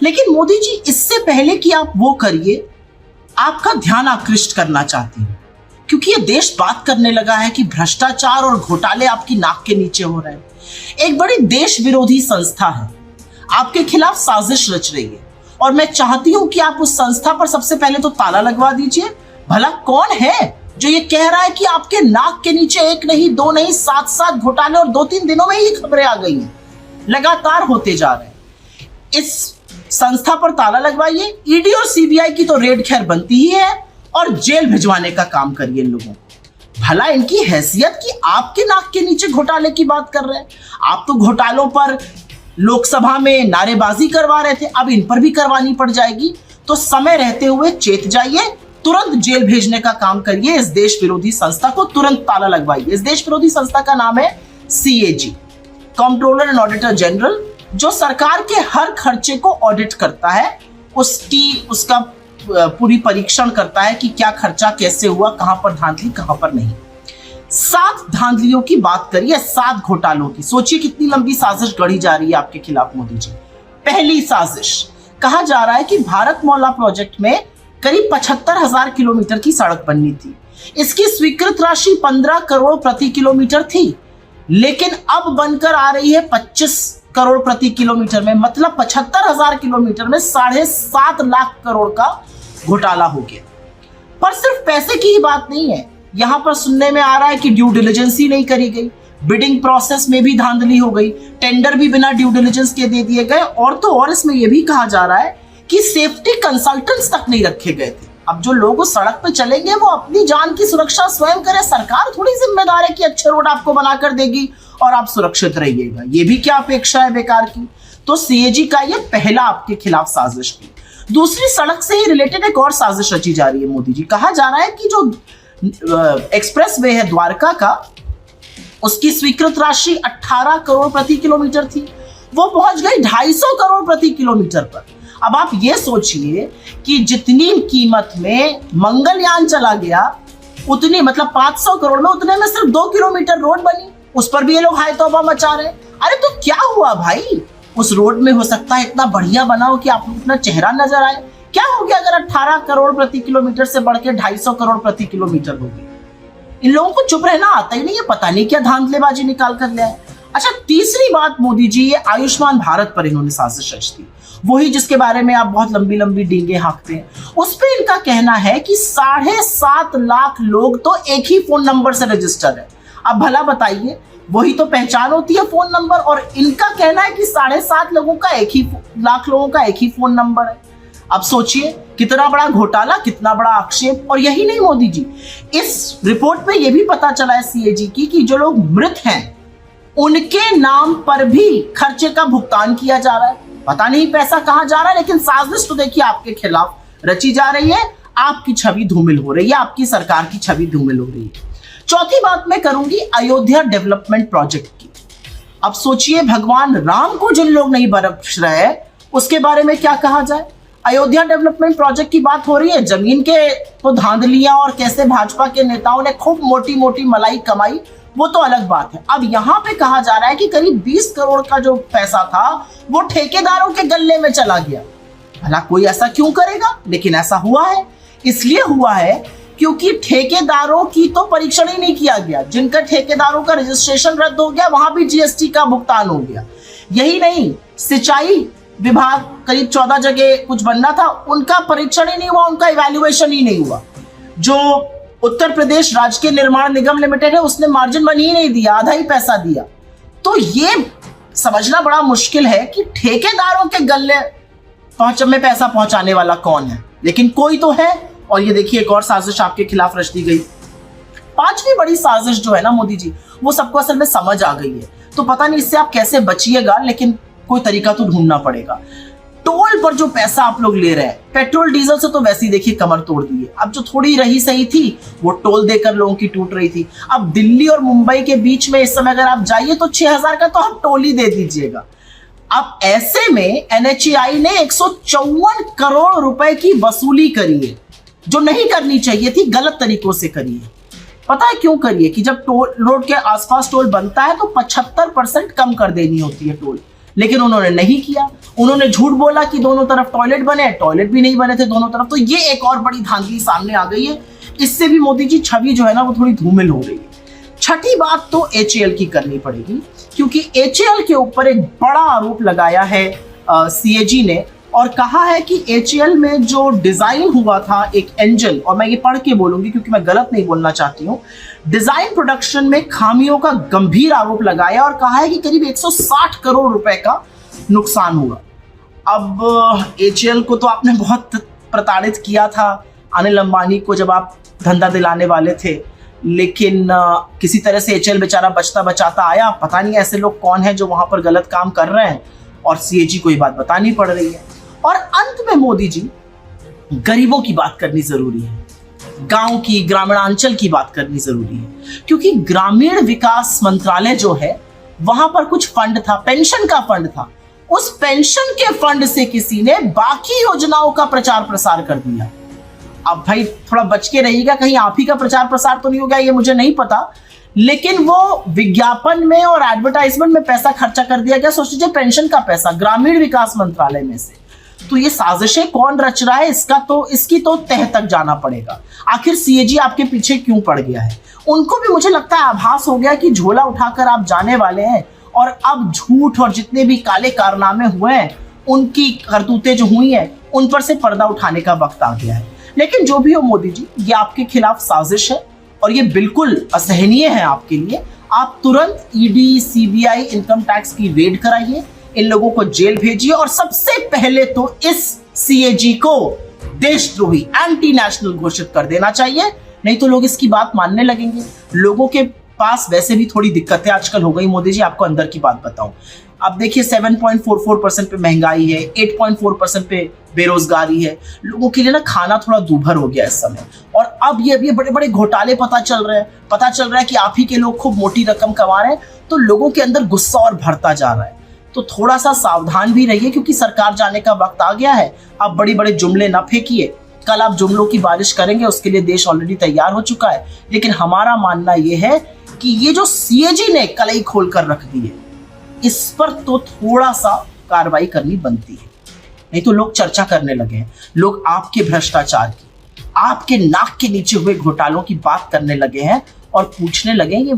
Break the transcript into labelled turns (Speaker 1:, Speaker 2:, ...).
Speaker 1: लेकिन मोदी जी, इससे पहले कि आप वो करिए, आपका ध्यान आकृष्ट करना चाहती हूँ, क्योंकि ये देश बात करने लगा है कि भ्रष्टाचार और घोटाले आपकी नाक के नीचे हो रहे हैं। एक बड़ी देश विरोधी संस्था है, आपके खिलाफ साजिश रच रही है, और मैं चाहती हूं कि आप उस संस्था पर सबसे पहले तो ताला लगवा दीजिए। भला कौन है जो ये कह रहा है कि आपके नाक के नीचे एक नहीं, दो नहीं, 7 घोटाले, और 2-3 दिनों में ही खबरें आ गई हैं, लगातार होते जा रहे हैं। इस संस्था पर ताला लगवाइए। ईडी और सीबीआई की तो रेड खैर बनती ही है, और जेल भिजवाने का काम करिए इन लोगों को। भला इनकी हैसियत कि आपके नाक के नीचे घोटाले की बात कर रहे हैं। आप तो घोटालों पर लोकसभा में नारेबाजी करवा रहे थे, अब इन पर भी करवानी पड़ जाएगी। तो समय रहते हुए चेत जाइए, तुरंत जेल भेजने का काम करिए। इस देश विरोधी संस्था को तुरंत ताला लगवाइए। इस देश विरोधी संस्था का नाम है CAG, controller and auditor general, जो सरकार के हर खर्चे को ऑडिट करता है, उसका पूरी परीक्षण करता है कि क्या खर्चा कैसे हुआ, कहां पर धांधली, कहां पर नहीं। 7 धांधलियों की बात करिए, 7 घोटालों की। सोचिए कितनी लंबी साजिश गढ़ी जा रही है आपके खिलाफ मोदी जी। पहली साजिश, कहा जा रहा है कि भारतमाला प्रोजेक्ट में करीब 75,000 किलोमीटर की सड़क बननी थी। इसकी स्वीकृत राशि 15 करोड़ प्रति किलोमीटर थी, लेकिन अब बनकर आ रही है 25 करोड़ प्रति किलोमीटर में। मतलब 75,000 किलोमीटर में 7.5 लाख करोड़ का घोटाला हो गया। पर सिर्फ पैसे की ही बात नहीं है, यहां पर सुनने में आ रहा है कि ड्यू डिलिजेंस ही नहीं करी गई, बिडिंग प्रोसेस में भी धांधली हो गई, टेंडर भी बिना ड्यू डिलिजेंस के दे दिए गए, और तो और इसमें यह भी कहा जा रहा है कि सेफ्टी कंसल्टेंट्स तक नहीं रखे गए थे। अब जो लोग उस सड़क पे चलेंगे वो अपनी जान की सुरक्षा स्वयं करें, सरकार थोड़ी जिम्मेदार है कि अच्छे रोड आपको बनाकर देगी और आप सुरक्षित रहिएगा। ये भी क्या अपेक्षा है बेकार की। तो CAG का ये पहला आपके खिलाफ साजिश थी। दूसरी, सड़क से ही रिलेटेड एक और साजिश रची जा रही है मोदी जी। कहा जा रहा है कि जो एक्सप्रेस वे है द्वारका का, उसकी स्वीकृत राशि 18 करोड़ प्रति किलोमीटर थी, वो पहुंच गई 250 करोड़ प्रति किलोमीटर पर। अब आप ये सोचिए कि जितनी कीमत में मंगलयान चला गया, उतनी मतलब 500 करोड़ में, उतने में सिर्फ 2 किलोमीटर रोड बनी, उस पर भी ये लोग हाय तौबा मचा रहे। अरे तो क्या हुआ भाई, उस रोड में हो सकता है इतना बढ़िया बनाओ कि आपको अपना चेहरा नजर आए। क्या हो गया अगर 18 करोड़ प्रति किलोमीटर से बढ़ के 250 करोड़ प्रति किलोमीटर हो गई। इन लोगों को चुप रहना आता ही नहीं है, पता नहीं क्या धांधलेबाजी निकाल कर ले आए। अच्छा, तीसरी बात मोदी जी, ये आयुष्मान भारत पर इन्होंने साजिश रच दी, वही जिसके बारे में आप बहुत लंबी लंबी डींगे हाँकते हैं। उस पर इनका कहना है कि 7.5 लाख लोग तो एक ही फोन नंबर से रजिस्टर है। अब भला बताइए, वही तो पहचान होती है फोन नंबर, और इनका कहना है कि 7.5 लाख लोगों का एक ही फोन नंबर है। अब सोचिए कितना बड़ा घोटाला, कितना बड़ा आक्षेप। और यही नहीं मोदी जी, इस रिपोर्ट में यह भी पता चला है CAG की कि जो लोग मृत हैं उनके नाम पर भी खर्चे का भुगतान किया जा रहा है। पता नहीं पैसा कहां जा रहा है, लेकिन साजिश तो देखिए आपके खिलाफ रची जा रही है। आपकी छवि धूमिल हो रही है, आपकी सरकार की छवि धूमिल हो रही है। चौथी बात मैं करूंगी अयोध्या डेवलपमेंट प्रोजेक्ट की। अब सोचिए, भगवान राम को जिन लोग नहीं बख्श रहे हैं, उसके बारे में क्या कहा जाए। अयोध्या डेवलपमेंट प्रोजेक्ट की बात हो रही है, जमीन के तो धांधलियां और कैसे भाजपा के नेताओं ने खूब मोटी मोटी मलाई कमाई, वो तो अलग बात है। अब यहां पे कहा जा रहा है कि करीब 20 करोड़ का जो पैसा था वो ठेकेदारों के गल्ले में चला गया। भला कोई ऐसा क्यों करेगा, लेकिन ऐसा हुआ है। इसलिए हुआ है क्योंकि ठेकेदारों की तो परीक्षण ही नहीं किया गया। जिनका ठेकेदारों का रजिस्ट्रेशन रद्द हो गया, वहां भी GST का भुगतान हो गया। यही नहीं, सिंचाई विभाग करीब 14 जगह कुछ बनना था, उनका परीक्षण ही नहीं हुआ, उनका इवैल्यूएशन ही नहीं हुआ। जो उत्तर प्रदेश राजकीय निर्माण निगम लिमिटेड है, उसने मार्जिन मनी ही नहीं दिया, आधा ही पैसा दिया। तो ये समझना बड़ा मुश्किल है कि ठेकेदारों के गल्ले में पैसा पहुंचाने वाला कौन है, लेकिन कोई तो है। और ये देखिए, एक और साजिश आपके खिलाफ रच दी गई। पांचवी बड़ी साजिश जो है ना मोदी जी, वो सबको असल में समझ आ गई है। तो पता नहीं इससे आप कैसे बचिएगा, लेकिन कोई तरीका तो ढूंढना पड़ेगा। टोल पर जो पैसा आप लोग ले रहे हैं, पेट्रोल डीजल से तो वैसे ही देखिए कमर तोड़ दी है। अब जो थोड़ी रही सही थी, वो टोल देकर लोगों की टूट रही थी। अब दिल्ली और मुंबई के बीच में इस समय अगर आप जाइए तो 6,000 का तो आप टोल ही दे दीजिएगा। अब ऐसे में NHAI ने 154 करोड़ रुपए की वसूली करी है, जो नहीं करनी चाहिए थी, गलत तरीकों से करी है। पता है क्यों करिए कि जब टोल रोड के आसपास टोल बनता है तो 75% कम कर देनी होती है टोल, लेकिन उन्होंने नहीं किया। उन्होंने झूठ बोला कि दोनों तरफ टॉयलेट बने, टॉयलेट भी नहीं बने थे दोनों तरफ। तो ये एक और बड़ी धांधली सामने आ गई है। इससे भी मोदी जी छवि जो है ना वो थोड़ी धूमिल हो रही है। छठी बात तो HAL की करनी पड़ेगी, क्योंकि HAL के ऊपर एक बड़ा आरोप लगाया है CAG ने, और कहा है कि HAL में जो डिजाइन हुआ था एक इंजन, और मैं ये पढ़ के बोलूंगी क्योंकि मैं गलत नहीं बोलना चाहती हूँ, डिजाइन प्रोडक्शन में खामियों का गंभीर आरोप लगाया और कहा है कि करीब 160 करोड़ रुपए का नुकसान हुआ। अब HAL को तो आपने बहुत प्रताड़ित किया था, अनिल अंबानी को, जब आप धंधा दिलाने वाले थे, लेकिन किसी तरह से HAL बेचारा बचता बचाता आया। पता नहीं ऐसे लोग कौन हैं जो वहां पर गलत काम कर रहे हैं, और CAG को ये बात बतानी पड़ रही है। और अंत में मोदी जी, गरीबों की बात करनी जरूरी है, गांव की, ग्रामीणांचल की बात करनी जरूरी है, क्योंकि ग्रामीण विकास मंत्रालय जो है वहां पर कुछ फंड था, पेंशन का फंड था। उस पेंशन के फंड से किसी ने बाकी योजनाओं का प्रचार प्रसार कर दिया। अब भाई थोड़ा बच के रहिएगा, कहीं आप ही का प्रचार प्रसार तो नहीं हो गया, ये मुझे नहीं पता, लेकिन वो विज्ञापन में और एडवर्टाइजमेंट में पैसा खर्चा कर दिया गया। सोच लीजिए, पेंशन का पैसा ग्रामीण विकास मंत्रालय में से। तो ये साजिशें कौन रच रहा है, इसकी तो तह तक जाना पड़ेगा। आखिर CAG आपके पीछे क्यों पड़ गया है? उनको भी मुझे लगता है आभास हो गया कि झोला उठाकर आप जाने वाले हैं, और अब झूठ और जितने भी काले कारनामे हुए हैं, उनकी करतूतें जो हुई हैं, उन पर से पर्दा उठाने का वक्त आ गया है। लेकिन जो भी हो मोदी जी, ये आपके खिलाफ साजिश है और ये बिल्कुल असहनीय है आपके लिए। आप तुरंत ED, CBI, इनकम टैक्स की रेड कराइए, इन लोगों को जेल भेजिए, और सबसे पहले तो इस CAG को देशद्रोही, एंटी नेशनल घोषित कर देना चाहिए, नहीं तो लोग इसकी बात मानने लगेंगे। लोगों के पास वैसे भी थोड़ी दिक्कतें आजकल हो गई मोदी जी, आपको अंदर की बात बताऊं। अब देखिए 7.44% पे महंगाई है, 8.4% पे बेरोजगारी है, लोगों के लिए ना खाना थोड़ा दूभर हो गया इस समय। और अब ये बड़े बड़े घोटाले पता चल रहे हैं कि आप ही के लोग खूब मोटी रकम कमा रहे हैं, तो लोगों के अंदर गुस्सा और भरता जा रहा है। तो थोड़ा सा सावधान भी रहिए, क्योंकि सरकार जाने का वक्त आ गया है। अब बड़े बड़े जुमले ना फेंकिए, कल आप जुमलों की बारिश करेंगे, उसके लिए देश ऑलरेडी तैयार हो चुका है। लेकिन हमारा मानना यह है कि ये जो CAG ने कलई खोल कर रख दी है, इस पर तो थोड़ा सा कार्रवाई करनी बनती है, नहीं तो लोग चर्चा करने लगे हैं। लोग आपके भ्रष्टाचार की, आपके नाक के नीचे हुए घोटालों की बात करने लगे हैं और पूछने लगे ये